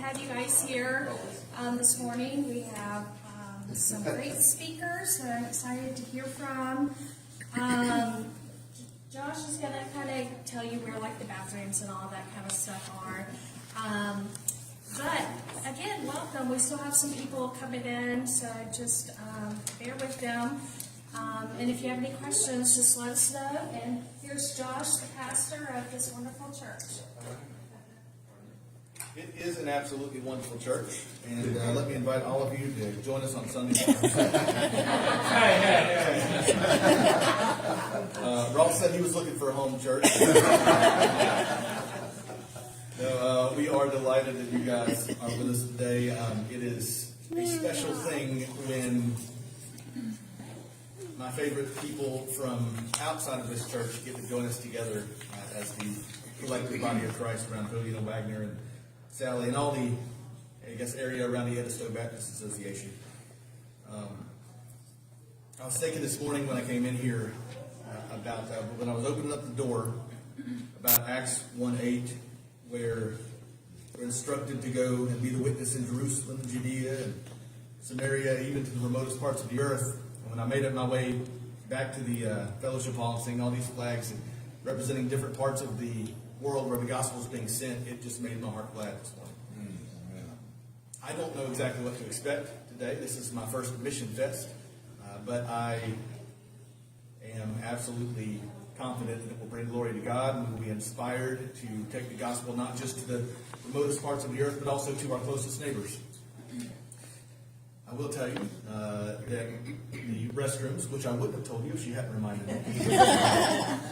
have you guys here this morning. We have some great speakers that I'm excited to hear from. Josh is going to kind of tell you where like the bathrooms and all that kind of stuff are. But again, welcome. We still have some people coming in, so just bear with them. And if you have any questions, just let us know. And here's Josh, the pastor of this wonderful church. It is an absolutely wonderful church, and let me invite all of you to join us on Sunday morning. Rolf said he was looking for a home church. So, we are delighted that you guys are with us today. It is a special thing when my favorite people from outside of this church get to join us together as the collective body of Christ around Paulina Wagner and Sally and all the, I guess, area around the Edisto Baptist Association. I was thinking this morning when I came in here about when I was opening up the door about Acts 1:8, where we're instructed to go and be the witness in Jerusalem, Judea, and Samaria, even to the remotest parts of the earth. And when I made up my way back to the fellowship hall, seeing all these flags and representing different parts of the world where the gospel is being sent, it just made my heart glad this morning. I don't know exactly what to expect today. This is my first mission fest, but I am absolutely confident that it will bring glory to God, and we will be inspired to take the gospel not just to the remotest parts of the earth, but also to our closest neighbors. I will tell you that the restrooms, which I wouldn't have told you if she hadn't reminded me,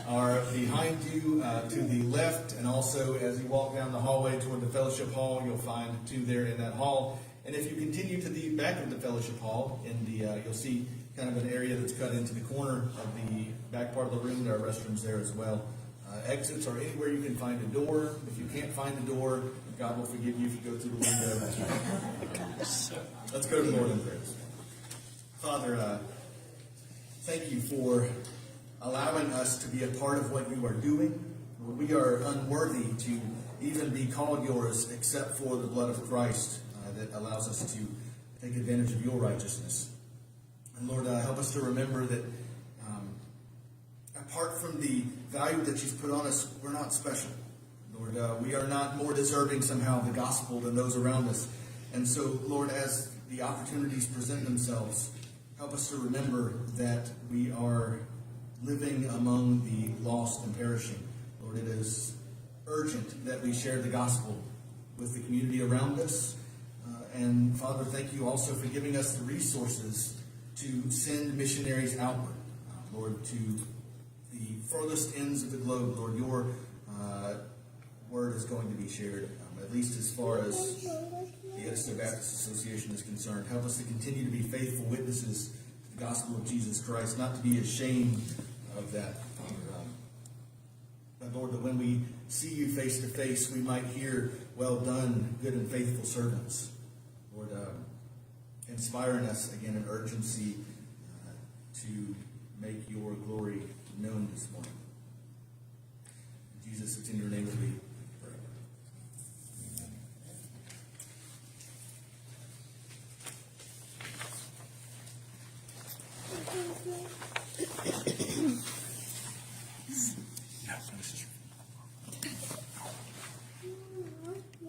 are behind you to the left, and also as you walk down the hallway toward the fellowship hall, you'll find two there in that hall. And if you continue to the back of the fellowship hall, you'll see kind of an area that's cut into the corner of the back part of the room. There are restrooms there as well. Exits are anywhere you can find a door. If you can't find a door, God will forgive you if you go through the window. Let's go to the Lord in prayer. Father, thank you for allowing us to be a part of what you are doing. We are unworthy to even be called yours except for the blood of Christ that allows us to take advantage of your righteousness. And Lord, help us to remember that apart from the value that you've put on us, we're not special. Lord, we are not more deserving somehow of the gospel than those around us. And so, Lord, as the opportunities present themselves, help us to remember that we are living among the lost and perishing. Lord, it is urgent that we share the gospel with the community around us. And Father, thank you also for giving us the resources to send missionaries outward, Lord, to the furthest ends of the globe. Lord, your word is going to be shared, at least as far as the Edisto Baptist Association is concerned. Help us to continue to be faithful witnesses to the gospel of Jesus Christ, not to be ashamed of that. But Lord, that when we see you face to face, we might hear, "Well done, good and faithful servants." Lord, inspiring us again an urgency to make your glory known this morning. Jesus, it's in your name that we pray.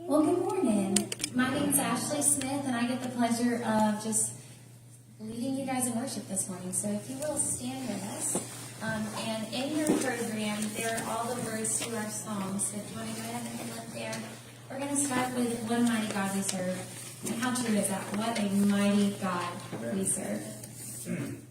Well, good morning. My name is Ashley Smith, and I get the pleasure of just leading you guys in worship this morning. So if you will, stand with us. And in your program, there are all the words to our songs. So if you want to go ahead and look there, we're going to start with "What a Mighty God We Serve." And how true is that? What a mighty God we serve. We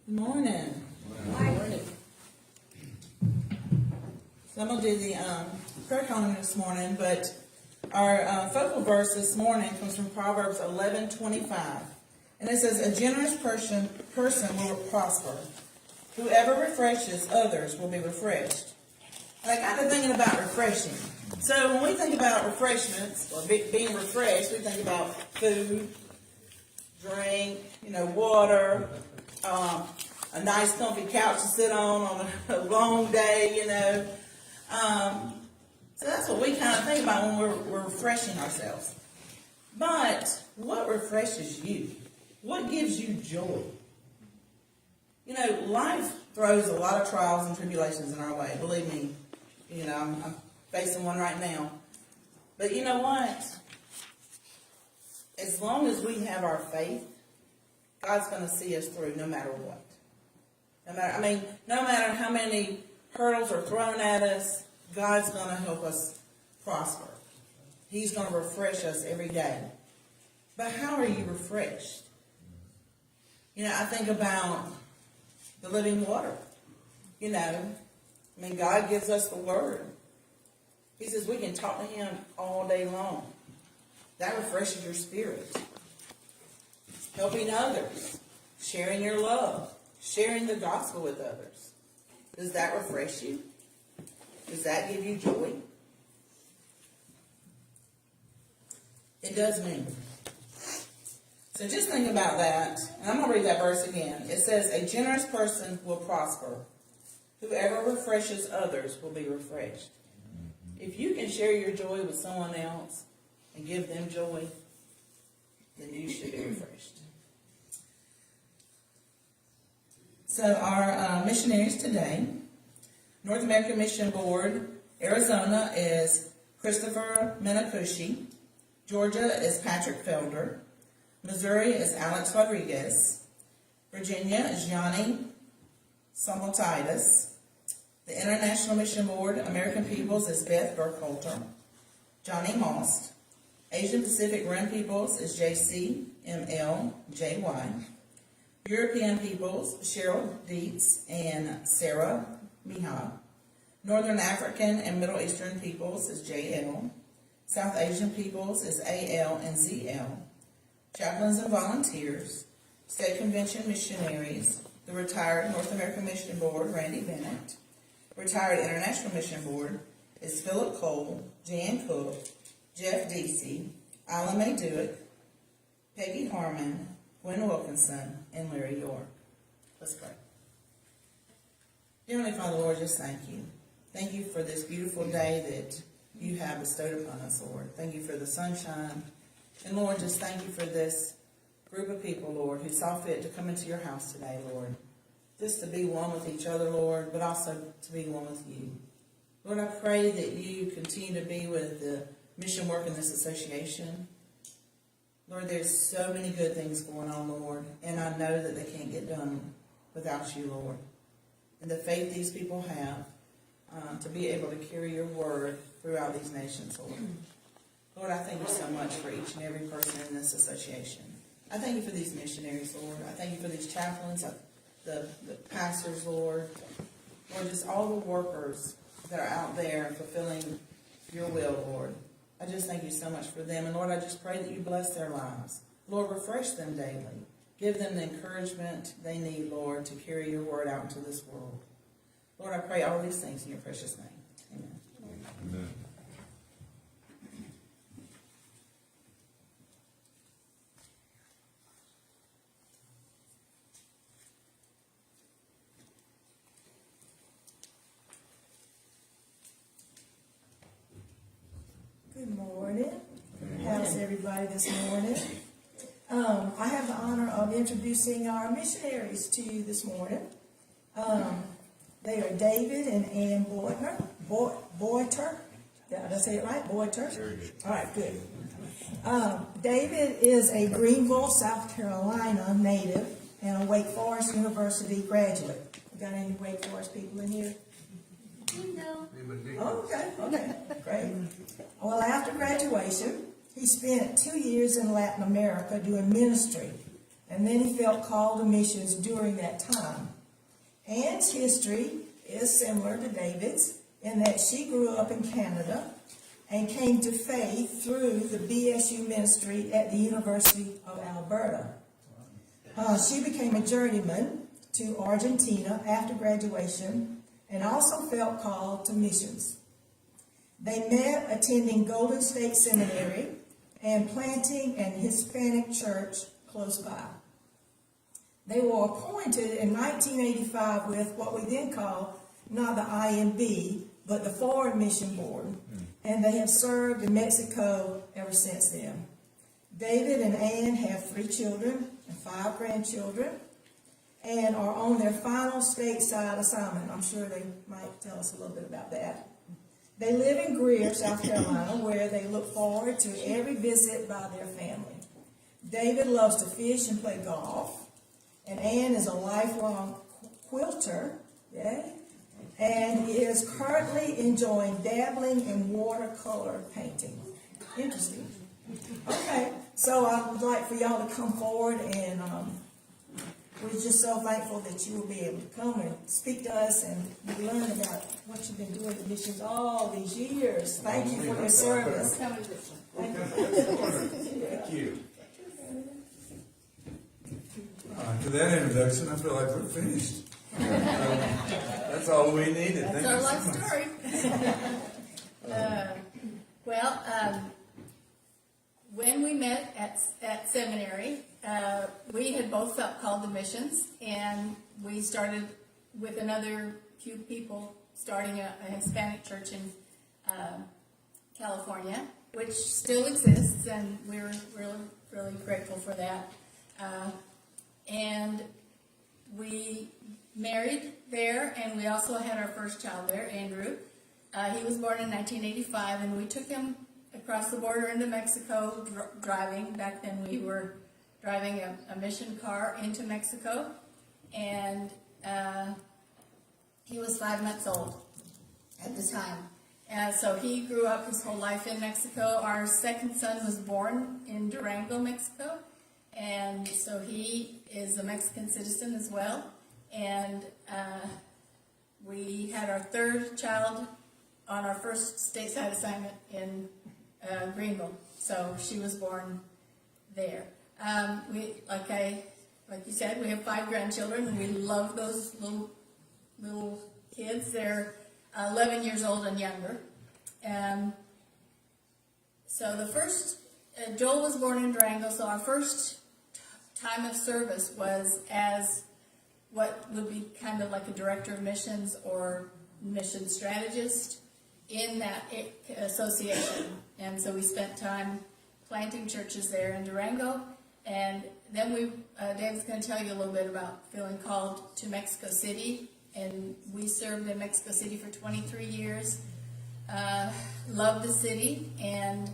Good morning. So I'm going to do the prayer calendar this morning, but our focal verse this morning comes from Proverbs 11:25. And it says, a generous person will prosper. Whoever refreshes others will be refreshed. And I got to thinking about refreshing. So when we think about refreshments, or being refreshed, we think about food, drink, water, a nice comfy couch to sit on a long day, So that's what we kind of think about when we're refreshing ourselves. But what refreshes you? What gives you joy? Life throws a lot of trials and tribulations in our way. Believe me, I'm facing one right now. But you know what? As long as we have our faith, God's going to see us through no matter what. No matter how many hurdles are thrown at us, God's going to help us prosper. He's going to refresh us every day. But how are you refreshed? I think about the living water. God gives us the word. He says we can talk to him all day long. That refreshes your spirit. Helping others, sharing your love, sharing the gospel with others. Does that refresh you? Does that give you joy? It does me. So just think about that. And I'm going to read that verse again. It says, a generous person will prosper. Whoever refreshes others will be refreshed. If you can share your joy with someone else and give them joy, then you should be refreshed. So our missionaries today, North American Mission Board, Arizona is Christopher Menacushi. Georgia is Patrick Felder. Missouri is Alex Rodriguez. Virginia is Yanni Samotidis. The International Mission Board, American Peoples, is Beth Burkholter. Johnny Most. Asian Pacific Rim Peoples is JCMLJY. European Peoples, Cheryl Dietz and Sarah Miha. Northern African and Middle Eastern Peoples is JL. South Asian Peoples is AL and ZL. Chaplains and Volunteers, State Convention Missionaries, the Retired North American Mission Board, Randy Bennett. Retired International Mission Board is Philip Cole, Jan Cook, Jeff Deasy, Isla Mae Dewitt, Peggy Harmon, Gwen Wilkinson, and Larry York. Let's pray. Dear Heavenly Father, Lord, just thank you. Thank you for this beautiful day that you have bestowed upon us, Lord. Thank you for the sunshine. And Lord, just thank you for this group of people, Lord, who saw fit to come into your house today, Lord. Just to be one with each other, Lord, but also to be one with you. Lord, I pray that you continue to be with the mission work in this association. Lord, there's so many good things going on, Lord, and I know that they can't get done without you, Lord. And the faith these people have to be able to carry your word throughout these nations, Lord. Lord, I thank you so much for each and every person in this association. I thank you for these missionaries, Lord. I thank you for these chaplains, the pastors, Lord. Lord, just all the workers that are out there fulfilling your will, Lord. I just thank you so much for them. And Lord, I just pray that you bless their lives. Lord, refresh them daily. Give them the encouragement they need, Lord, to carry your word out into this world. Lord, I pray all these things in your precious name. Amen. Amen. Good morning. How's everybody this morning? I have the honor of introducing our missionaries to you this morning. They are David and Ann Boiter. Did I say it right? Boiter? All right, good. David is a Greenville, South Carolina native and a Wake Forest University graduate. Got any Wake Forest people in here? No. Okay, great. Well, after graduation, he spent 2 years in Latin America doing ministry and then he felt called to missions during that time. Anne's history is similar to David's in that she grew up in Canada and came to faith through the BSU ministry at the University of Alberta. She became a journeyman to Argentina after graduation and also felt called to missions. They met attending Golden State Seminary and planting an Hispanic church close by. They were appointed in 1985 with what we then called not the IMB, but the Foreign Mission Board, and they have served in Mexico ever since then. David and Ann have 3 children and 5 grandchildren, and are on their final stateside assignment. I'm sure they might tell us a little bit about that. They live in Greer, South Carolina, where they look forward to every visit by their family. David loves to fish and play golf, and Ann is a lifelong quilter, and is currently enjoying dabbling in watercolor painting. Interesting. Okay, so I would like for y'all to come forward, and we're just so thankful that you will be able to come and speak to us and learn about what you've been doing in missions all these years. Thank you for your service. Thank you. To that introduction, I feel like we're finished. That's all we needed. That's our life story. When we met at seminary, we had both felt called to missions, and we started with another few people starting a Hispanic church in California, which still exists, and we're really, really grateful for that. And we married there, and we also had our first child there, Andrew. He was born in 1985, and we took him across the border into Mexico, driving. Back then we were driving a mission car into Mexico, and he was 5 months old at the time. So he grew up his whole life in Mexico. Our second son was born in Durango, Mexico, and so he is a Mexican citizen as well. And we had our third child on our first stateside assignment in Greenville. So she was born there. Like you said, we have 5 grandchildren, and we love those little kids. They're 11 years old and younger. So the first, Joel was born in Durango, so our first time of service was as what would be kind of like a director of missions or mission strategist in that association. And so we spent time planting churches there in Durango. And then David's going to tell you a little bit about feeling called to Mexico City. And we served in Mexico City for 23 years. Loved the city, and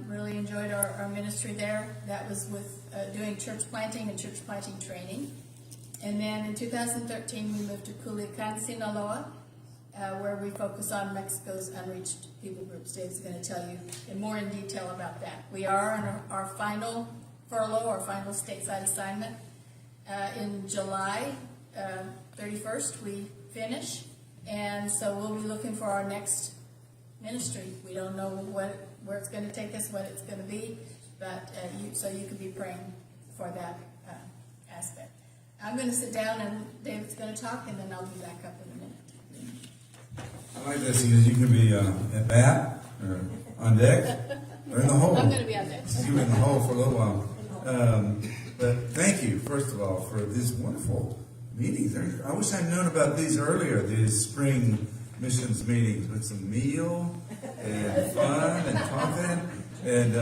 really enjoyed our ministry there. That was with doing church planting and church planting training. And then in 2013, we moved to Culiacan, Sinaloa, where we focus on Mexico's unreached people groups. Dave's going to tell you more in detail about that. We are on our final furlough, our final stateside assignment. In July 31st, we finish, and so we'll be looking for our next ministry. We don't know where it's going to take us, what it's going to be, but so you can be praying for that aspect. I'm going to sit down, and David's going to talk, and then I'll be back up in a minute. I like this because you can be at bat or on deck or in the hole. I'm going to be on deck. You were in the hole for a little while. But thank you, first of all, for these wonderful meetings. I wish I'd known about these earlier, these spring missions meetings with some meal and fun and talking and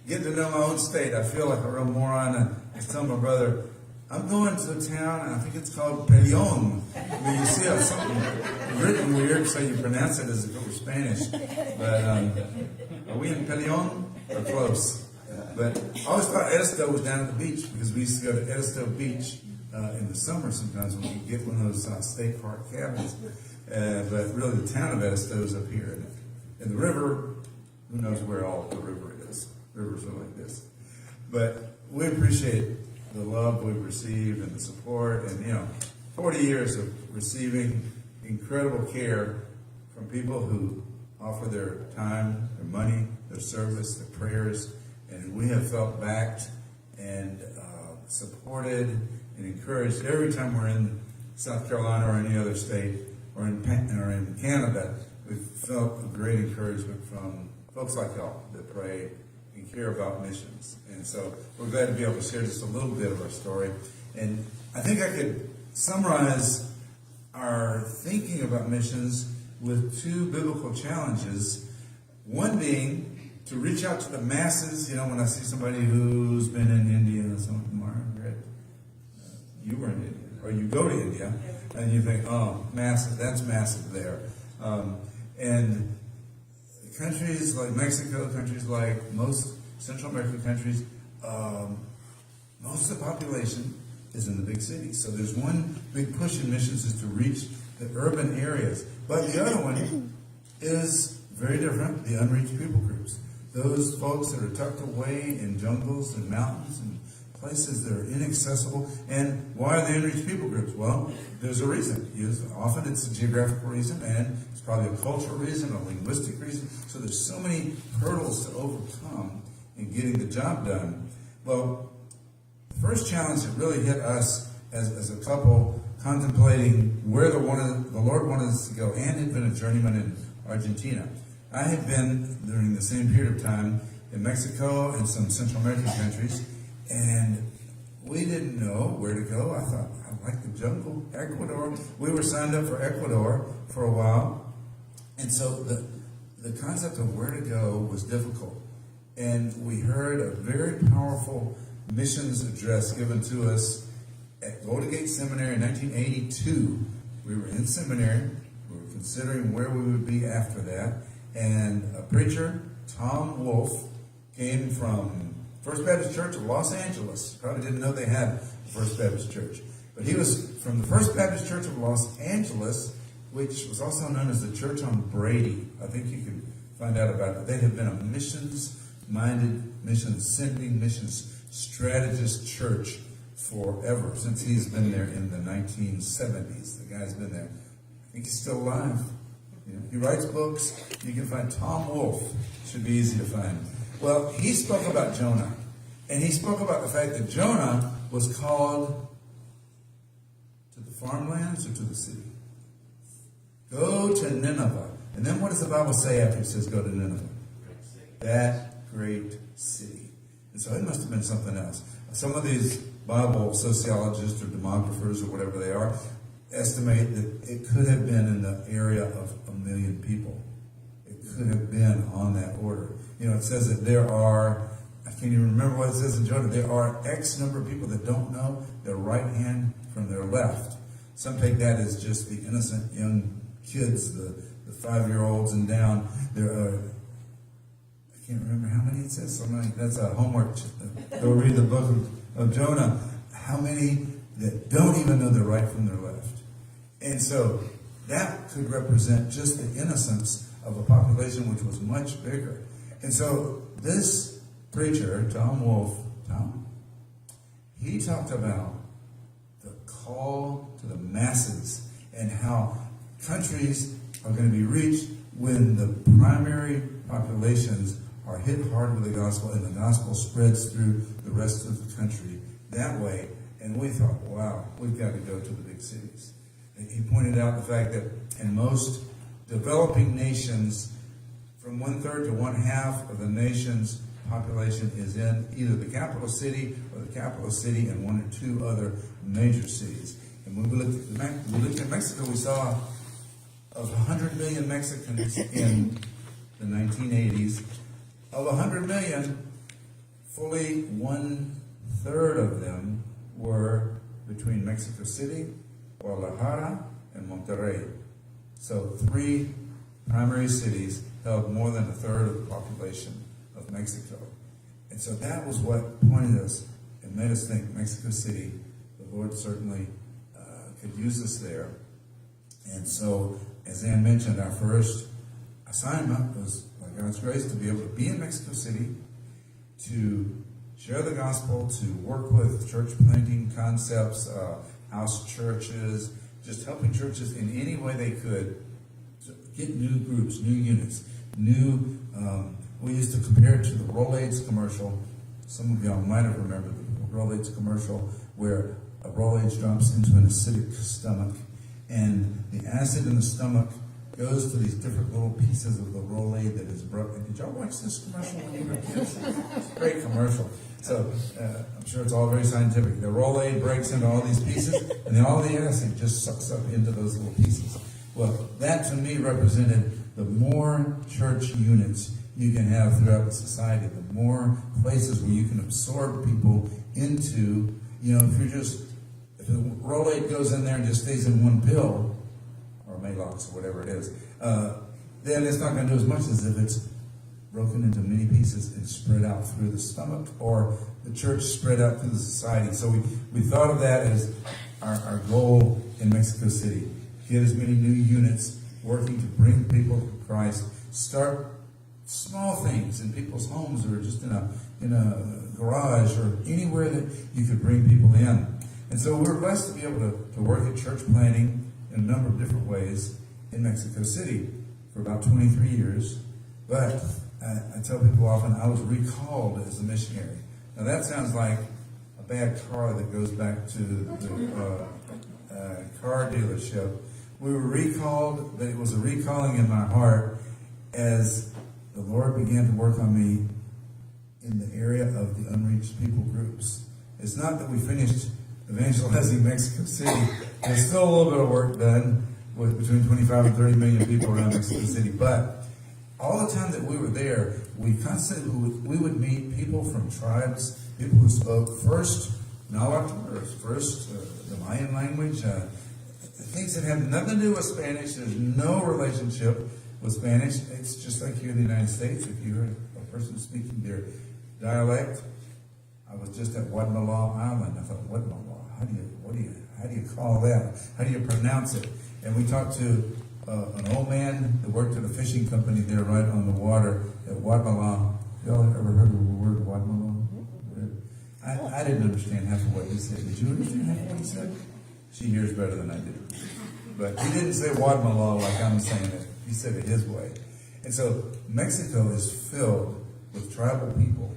getting to know my own state. I feel like a real moron. I was telling my brother, I'm going to a town, and I think it's called Peleon. I mean, you see something written weird, so you pronounce it as if it were Spanish. But are we in Peleon or close? But I always thought Edisto was down at the beach, because we used to go to Edisto Beach in the summer sometimes when we get one of those state park cabins. But really, the town of Edisto is up here. And the river, who knows where all the river is. Rivers are like this. But we appreciate the love we've received and the support, and 40 years of receiving incredible care from people who offer their time, their money, their service, their prayers, and we have felt backed and supported and encouraged every time we're in South Carolina or any other state or in Canada. We've felt a great encouragement from folks like y'all that pray and care about missions. And so we're glad to be able to share just a little bit of our story. And I think I could summarize our thinking about missions with two biblical challenges. One being to reach out to the masses. When I see somebody who's been in India, Margaret, you were in India, or you go to India, and you think, oh, massive, that's massive there. And countries like Mexico, countries like most Central American countries, most of the population is in the big cities. So there's one big push in missions is to reach the urban areas. But the other one is very different, the unreached people groups. Those folks that are tucked away in jungles and mountains and places that are inaccessible. And why are they unreached people groups? Well, there's a reason. Often it's a geographical reason, and it's probably a cultural reason, a linguistic reason. So there's so many hurdles to overcome in getting the job done. Well, the first challenge that really hit us as a couple contemplating where the Lord wanted us to go, and had been a journeyman in Argentina. I had been, during the same period of time, in Mexico and some Central American countries, and we didn't know where to go. I thought, I like the jungle. Ecuador. We were signed up for Ecuador for a while, and so the concept of where to go was difficult. And we heard a very powerful missions address given to us at Golden Gate Seminary in 1982. We were in seminary. We were considering where we would be after that. And a preacher, Tom Wolfe, came from First Baptist Church of Los Angeles. Probably didn't know they had a First Baptist Church. But he was from the First Baptist Church of Los Angeles, which was also known as the Church on Brady. I think you can find out about it. They have been a missions-minded, mission-sending, missions strategist church forever, since he's been there in the 1970s. The guy's been there. I think he's still alive. He writes books. You can find Tom Wolfe. Should be easy to find. Well, he spoke about Jonah. And he spoke about the fact that Jonah was called to the farmlands or to the city. Go to Nineveh. And then what does the Bible say after it says go to Nineveh? That great city. And so it must have been something else. Some of these Bible sociologists or demographers or whatever they are estimate that it could have been in the area of 1 million people. It could have been on that order. It says that there are, I can't even remember what it says in Jonah, there are X number of people that don't know their right hand from their left. Some take that as just the innocent young kids, the 5-year-olds and down. There are, I can't remember how many it says. That's a homework. Go read the book of Jonah. How many that don't even know their right from their left? And so that could represent just the innocence of a population which was much bigger. And so this preacher, Tom Wolfe, he talked about the call to the masses and how countries are going to be reached when the primary populations are hit hard with the gospel and the gospel spreads through the rest of the country that way. And we thought, wow, we've got to go to the big cities. And he pointed out the fact that in most developing nations, from 1/3 to 1/2 of the nation's population is in either the capital city or the capital city and 1 or 2 other major cities. And when we looked at Mexico, we saw of 100 million Mexicans in the 1980s, of 100 million, fully 1/3 of them were between Mexico City, Guadalajara, and Monterrey. So 3 primary cities held more than 1/3 of the population of Mexico. And so that was what pointed us and made us think Mexico City, the Lord certainly could use us there. And so, as Ann mentioned, our first assignment was, by God's grace, to be able to be in Mexico City, to share the gospel, to work with church planting concepts, house churches, just helping churches in any way they could to get new groups, new units, we used to compare it to the Rolaids commercial. Some of y'all might have remembered the Rolaids commercial where a Rolaids drops into an acidic stomach, and the acid in the stomach goes to these different little pieces of the Rolade that is broken. Did y'all watch this commercial when you were kids? It's a great commercial. So I'm sure it's all very scientific. The Rolade breaks into all these pieces, and then all the acid just sucks up into those little pieces. Well, that to me represented the more church units you can have throughout the society, the more places where you can absorb people into, if the Rolade goes in there and just stays in one pill, or Malox or whatever it is, then it's not going to do as much as if it's broken into many pieces and spread out through the stomach, or the church spread out through the society. So we thought of that as our goal in Mexico City. Get as many new units working to bring people to Christ. Start small things in people's homes, or just in a garage, or anywhere that you could bring people in. And so we're blessed to be able to work at church planting in a number of different ways in Mexico City for about 23 years. But I tell people often I was recalled as a missionary. Now that sounds like a bad car that goes back to the car dealership. We were recalled, but it was a recalling in my heart as the Lord began to work on me in the area of the unreached people groups. It's not that we finished evangelizing Mexico City. There's still a little bit of work done with between 25 and 30 million people around Mexico City. But all the time that we were there, we would meet people from tribes, people who spoke first Nahuatl, or first the Mayan language, things that have nothing to do with Spanish. There's no relationship with Spanish. It's just like here in the United States. If you heard a person speaking their dialect, I was just at Guatemala Island. I thought, Guatemala, how do you call that? How do you pronounce it? And we talked to an old man that worked at a fishing company there right on the water at Guatemala. Y'all ever heard of the word Guatemala? I didn't understand half of what he said. Did you understand half of what he said? She hears better than I do. But he didn't say Guatemala like I'm saying it. He said it his way. And so Mexico is filled with tribal people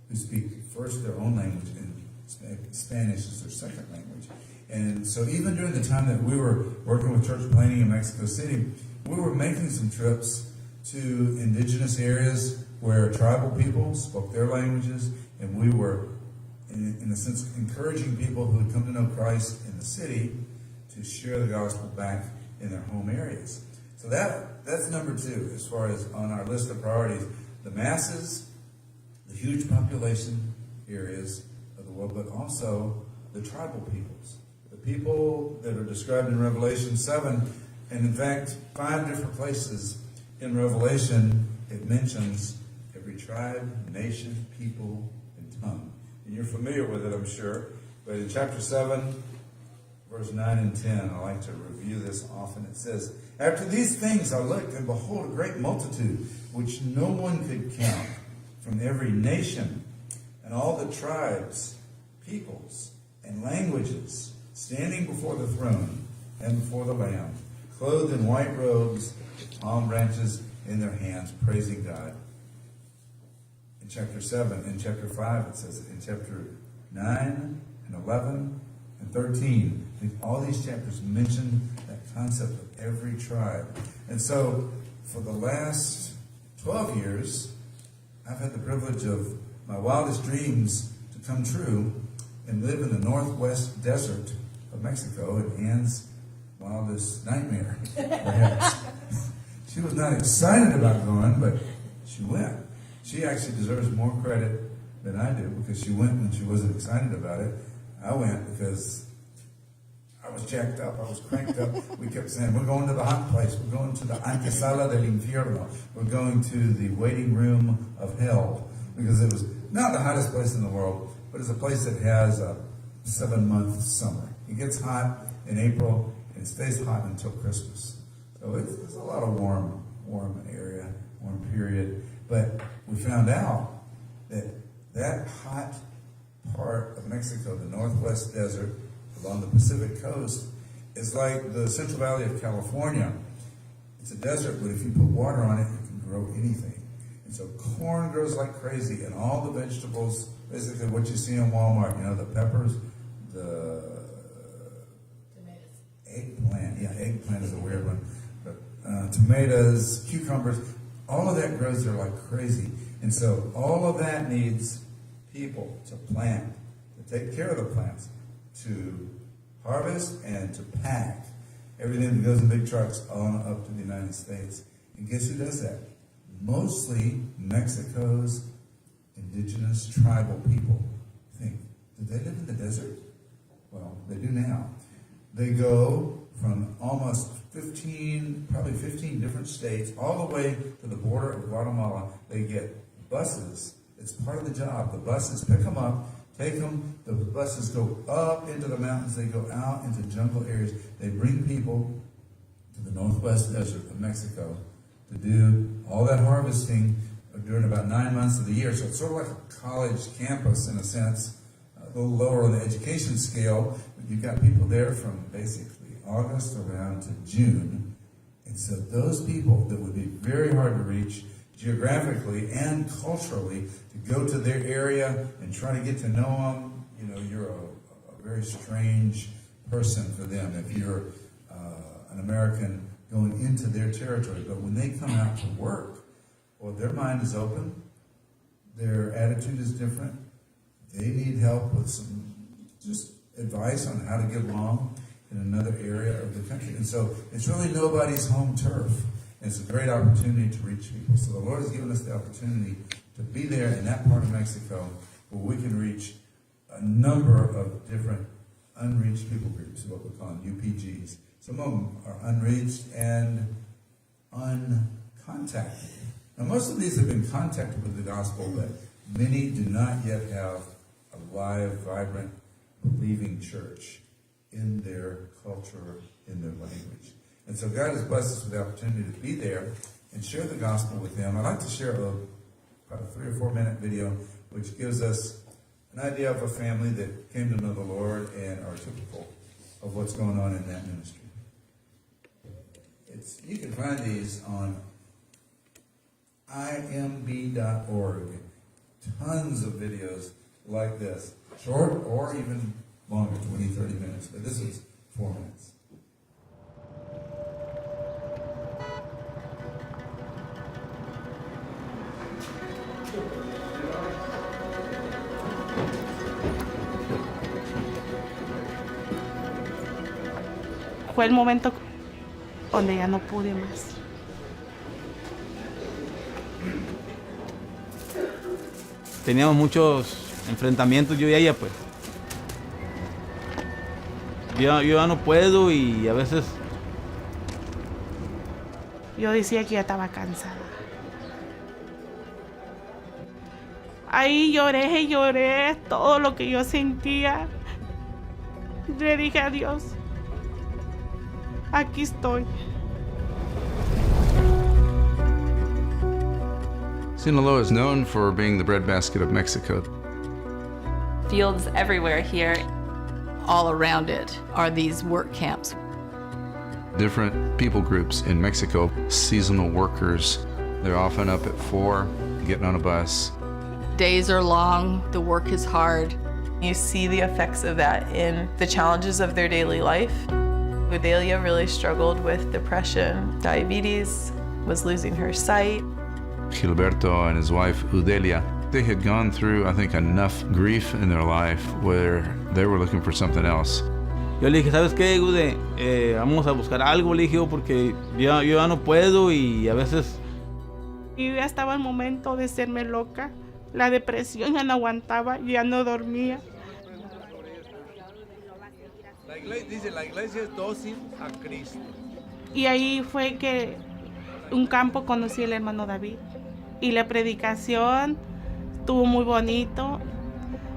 who speak first their own language and Spanish is their second language. And so even during the time that we were working with church planting in Mexico City, we were making some trips to indigenous areas where tribal people spoke their languages, and we were, in a sense, encouraging people who had come to know Christ in the city to share the gospel back in their home areas. So that's number two as far as on our list of priorities. The masses, the huge population areas of the world, but also the tribal peoples. The people that are described in Revelation 7, and in fact, 5 different places in Revelation, it mentions every tribe, nation, people, and tongue. And you're familiar with it, I'm sure. But in chapter 7, verse 9 and 10, I like to review this often. It says, "After these things I looked, and behold, a great multitude, which no one could count, from every nation, and all the tribes, peoples, and languages, standing before the throne and before the Lamb, clothed in white robes, with palm branches in their hands, praising God." In chapter 7, in chapter 5, it says, in chapter 9 and 11 and 13, all these chapters mention that concept of every tribe. And so, for the last 12 years, I've had the privilege of my wildest dreams to come true and live in the northwest desert of Mexico, and Anne's wildest nightmare, perhaps. She was not excited about going, but she went. She actually deserves more credit than I do, because she went when she wasn't excited about it. I went because I was jacked up. I was cranked up. We kept saying, we're going to the hot place. We're going to the antesala del infierno. We're going to the waiting room of hell. Because it was not the hottest place in the world, but it's a place that has a 7-month summer. It gets hot in April, and it stays hot until Christmas. So it's a lot of warm area, warm period. But we found out that That hot part of Mexico, the Northwest Desert along the Pacific coast, is like the Central Valley of California. It's a desert, but if you put water on it, it can grow anything. And so corn grows like crazy, and all the vegetables, basically what you see in Walmart, you know, the peppers, the eggplant, eggplant is a weird one, but tomatoes, cucumbers, all of that grows there like crazy. And so all of that needs people to plant, to take care of the plants, to harvest and to pack everything that goes in big trucks on up to the United States. And guess who does that? Mostly Mexico's indigenous tribal people. Think, did they live in the desert? Well, they do now. They go from almost 15 different states, all the way to the border of Guatemala. They get buses. It's part of the job. The buses pick them up, take them. The buses go up into the mountains. They go out into jungle areas. They bring people to the Northwest Desert of Mexico to do all that harvesting during about 9 months of the year. So it's sort of like a college campus in a sense, a little lower on the education scale. But you've got people there from basically August around to June. And so those people that would be very hard to reach geographically and culturally, to go to their area and try to get to know them, you know, you're a very strange person for them if you're an American going into their territory. But when they come out to work, well, their mind is open, their attitude is different, they need help with some just advice on how to get along in another area of the country. And so it's really nobody's home turf. And it's a great opportunity to reach people. So the Lord has given us the opportunity to be there in that part of Mexico where we can reach a number of different unreached people groups, what we call UPGs. Some of them are unreached and uncontacted. Now, most of these have been contacted with the gospel, but many do not yet have a live, vibrant, believing church in their culture, in their language. And so God has blessed us with the opportunity to be there and share the gospel with them. I'd like to share about a 3 or 4 minute video which gives us an idea of a family that came to know the Lord and are typical of what's going on in that ministry. You can find these on imb.org. Tons of videos like this, short or even longer, 20, 30 minutes. But this is 4 minutes. Fue el momento donde ya no pude más. Teníamos muchos enfrentamientos yo y ella, pues. Yo ya no puedo y a veces Yo decía que ya estaba cansada. Ahí lloré todo lo que yo sentía. Le dije a Dios, aquí estoy. Sinaloa is known for being the breadbasket of Mexico. Fields everywhere here. All around it are these work camps. Different people groups in Mexico, seasonal workers. They're often up at 4, getting on a bus. Days are long, the work is hard. You see the effects of that in the challenges of their daily life. Udelia really struggled with depression, diabetes, was losing her sight. Gilberto and his wife Udelia, they had gone through, I think, enough grief in their life where they were looking for something else. yo le dije, ¿sabes qué, Gude? Vamos a buscar algo, le dije yo, porque yo ya no puedo y a veces... Y ya estaba el momento de serme loca. La depresión ya no aguantaba, ya no dormía. La iglesia es dócil a Cristo. Y ahí fue que un campo conocí al hermano David. Y la predicación estuvo muy bonito.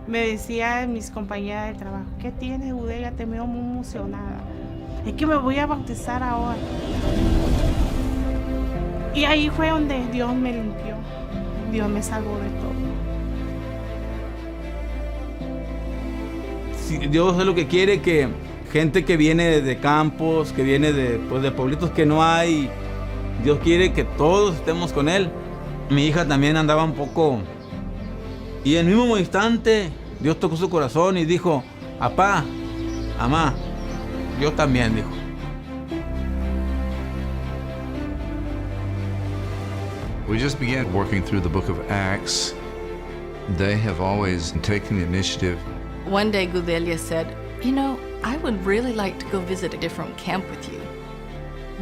Me decían mis compañeras de trabajo, ¿qué tienes, Udelia? Te veo muy emocionada. Es que me voy a bautizar ahora. Y ahí fue donde Dios me limpió. Dios me salvó de todo. Dios es lo que quiere, que gente que viene de campos, que viene de pueblitos que no hay, Dios quiere que todos estemos con Él. Mi hija también andaba un poco, y en el mismo instante Dios tocó su corazón y dijo: apá, amá, yo también, dijo. We just began working through the book of Acts. They have always taken the initiative. One day Gudelia said, "You know, I would really like to go visit a different camp with you."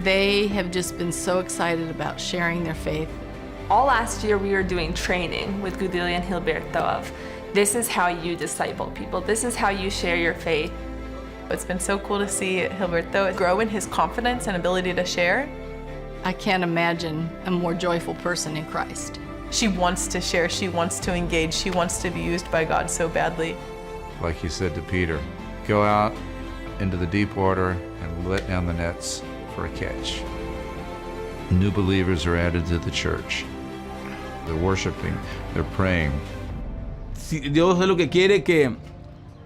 They have just been so excited about sharing their faith. All last year we were doing training with Gudelia and Gilberto of this is how you disciple people, this is how you share your faith. It's been so cool to see Gilberto grow in his confidence and ability to share. I can't imagine a more joyful person in Christ. She wants to share, she wants to engage, she wants to be used by God so badly. Like he said to Peter, go out into the deep water and let down the nets for a catch. New believers are added to the church. They're worshiping, they're praying. Si Dios es lo que quiere, que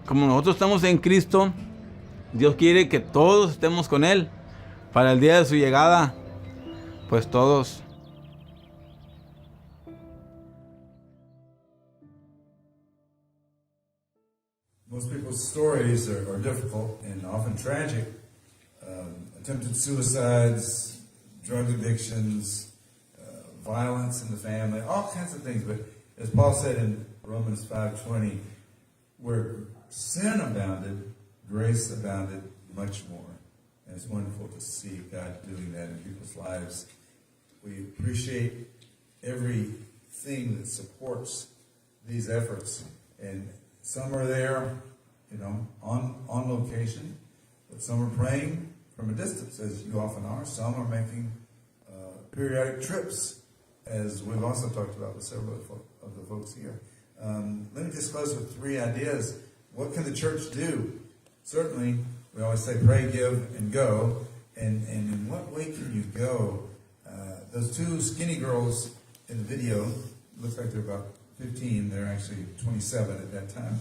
como nosotros estamos en Cristo, Dios quiere que todos estemos con Él. Para el día de su llegada, pues todos. Most people's stories are difficult and often tragic. Attempted suicides, drug addictions, violence in the family, all kinds of things. But as Paul said in Romans 5:20, where sin abounded, grace abounded much more. And it's wonderful to see God doing that in people's lives. We appreciate everything that supports these efforts. And some are there, on location, but some are praying from a distance, as you often are. Some are making periodic trips, as we've also talked about with several of the folks here. Let me just close with 3 ideas. What can the church do? Certainly, we always say pray, give, and go. And in what way can you go? Those 2 skinny girls in the video, looks like they're about 15. They're actually 27 at that time.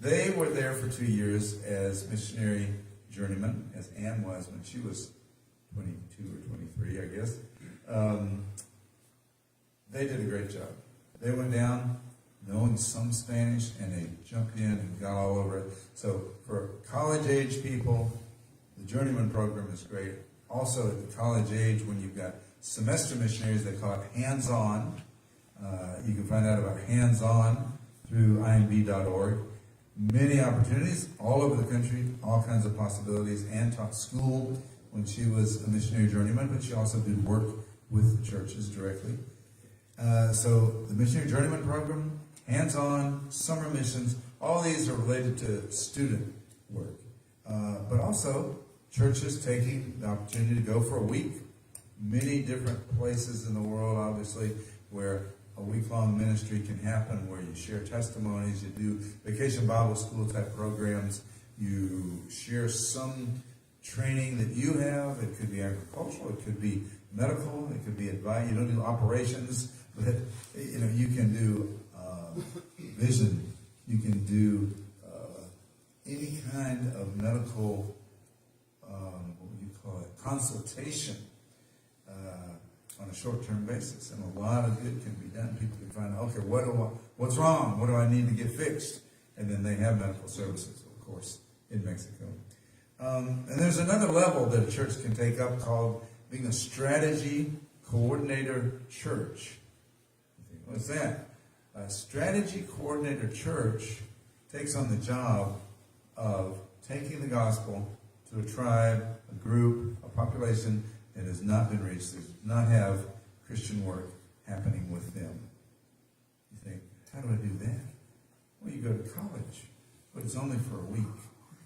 They were there for 2 years as missionary journeymen, as Anne was when she was 22 or 23, I guess. They did a great job. They went down knowing some Spanish, and they jumped in and got all over it. So for college-age people, the journeyman program is great. Also at the college age, when you've got semester missionaries, they call it hands-on. You can find out about hands-on through imb.org. Many opportunities all over the country, all kinds of possibilities. Anne taught school when she was a missionary journeyman, but she also did work with the churches directly. So the missionary journeyman program, hands-on, summer missions, all these are related to student work. But also churches taking the opportunity to go for a week. Many different places in the world, obviously, where a week-long ministry can happen, where you share testimonies, you do vacation Bible school type programs, you share some training that you have. It could be agricultural, it could be medical, it could be advice. You don't do operations, but you can do vision, you can do any kind of medical, what would you call it, consultation on a short-term basis, and a lot of good can be done. People can find out, okay, what's wrong? What do I need to get fixed? And then they have medical services, of course, in Mexico. And there's another level that a church can take up called being a strategy coordinator church. What's that? A strategy coordinator church takes on the job of taking the gospel to a tribe, a group, a population that has not been reached, that does not have Christian work happening with them. You think, how do I do that? Well, you go to college, but it's only for a week.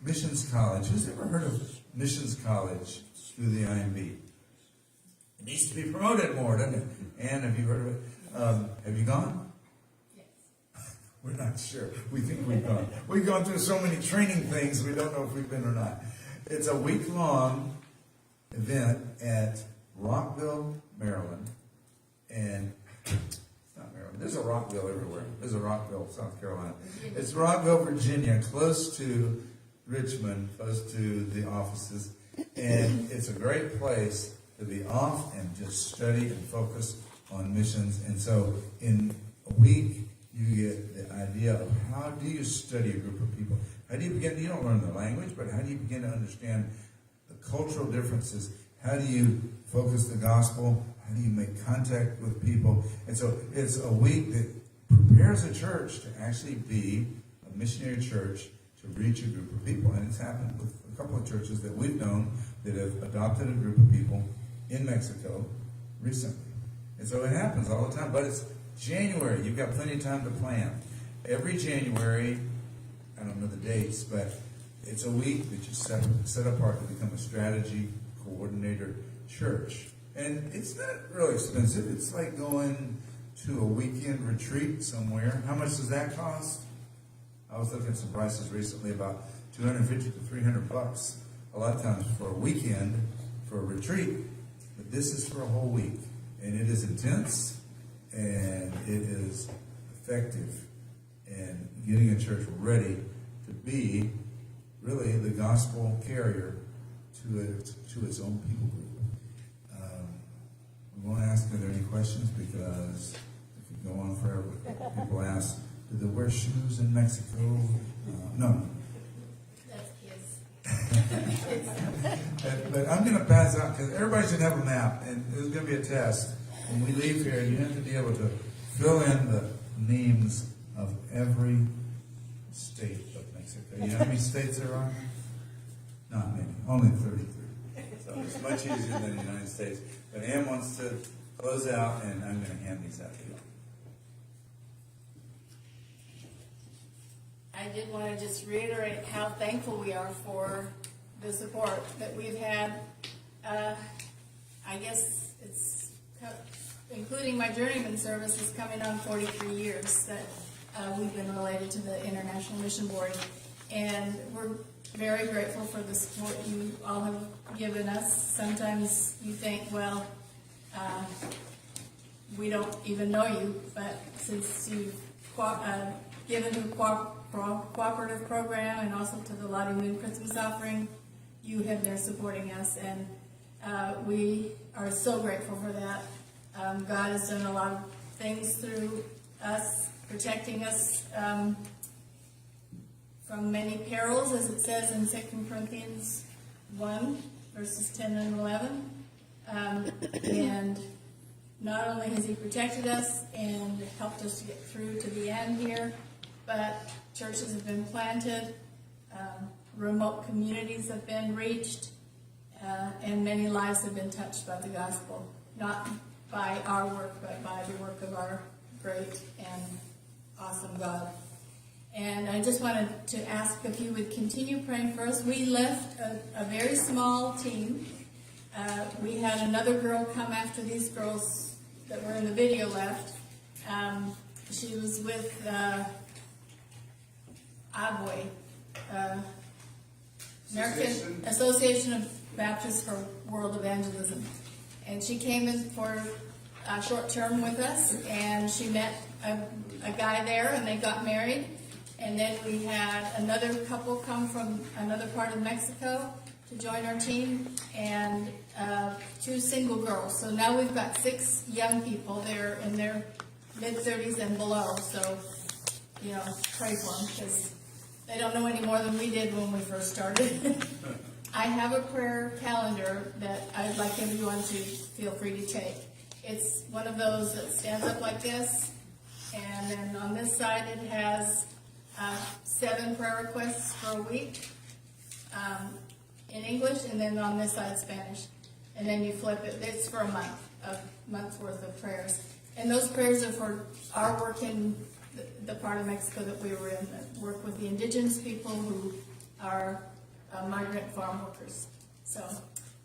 Missions college. Who's ever heard of missions college through the IMB? It needs to be promoted more, doesn't it? Anne, have you heard of it? Have you gone? Yes. We're not sure. We think we've gone. We've gone through so many training things, we don't know if we've been or not. It's a week-long event at Rockville, Maryland. And it's not Maryland. There's a Rockville everywhere. There's a Rockville, South Carolina. It's Rockville, Virginia, close to Richmond, close to the offices. And it's a great place to be off and just study and focus on missions. And so in a week, you get the idea of how do you study a group of people? How do you begin, you don't learn the language, but how do you begin to understand the cultural differences? How do you focus the gospel? How do you make contact with people? And so it's a week that prepares a church to actually be a missionary church to reach a group of people. And it's happened with a couple of churches that we've known that have adopted a group of people in Mexico recently. And so it happens all the time. But it's January. You've got plenty of time to plan. Every January, I don't know the dates, but it's a week that you set apart to become a strategy coordinator church. And it's not real expensive. It's like going to a weekend retreat somewhere. How much does that cost? I was looking at some prices recently, about $250 to $300 a lot of times for a weekend, for a retreat. But this is for a whole week. And it is intense, and it is effective in getting a church ready to be really the gospel carrier to its own people group. We won't ask, are there any questions? Because it could go on forever. People ask, do they wear shoes in Mexico? No. But I'm going to pass out, because everybody should have a map, and there's going to be a test. When we leave here, you have to be able to fill in the names of every state of Mexico. You know how many states there are? Not many, only 33. So it's much easier than the United States. But Ann wants to close out, and I'm going to hand these out to you. I did want to just reiterate how thankful we are for the support that we've had. I guess it's, including my journeyman service, is coming on 43 years that we've been related to the International Mission Board. And we're very grateful for the support you all have given us. Sometimes you think, well, we don't even know you, but since you've given to the cooperative program and also to the Lottie Moon Christmas offering, you have been supporting us, and we are so grateful for that. God has done a lot of things through us, protecting us from many perils, as it says in 2 Corinthians 1, verses 10 and 11. And not only has He protected us and helped us to get through to the end here, but churches have been planted, remote communities have been reached, and many lives have been touched by the gospel. Not by our work, but by the work of our great and awesome God. And I just wanted to ask if you would continue praying for us. We left a very small team. We had another girl come after these girls that were in the video left. She was with ABWE, American Association of Baptists for World Evangelism. And she came in for a short term with us, and she met a guy there, and they got married. And then we had another couple come from another part of Mexico to join our team, and 2 single girls. So now we've got 6 young people. They're in their mid-30s and below. So, pray for them, because they don't know any more than we did when we first started. I have a prayer calendar that I'd like everyone to feel free to take. It's one of those that stands up like this, and then on this side it has 7 prayer requests for a week in English, and then on this side Spanish. And then you flip it. It's for a month's worth of prayers. And those prayers are for our work in the part of Mexico that we were in, that work with the indigenous people who are migrant farm workers. So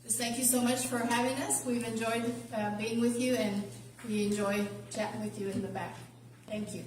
just thank you so much for having us. We've enjoyed being with you, and we enjoy chatting with you in the back. Thank you.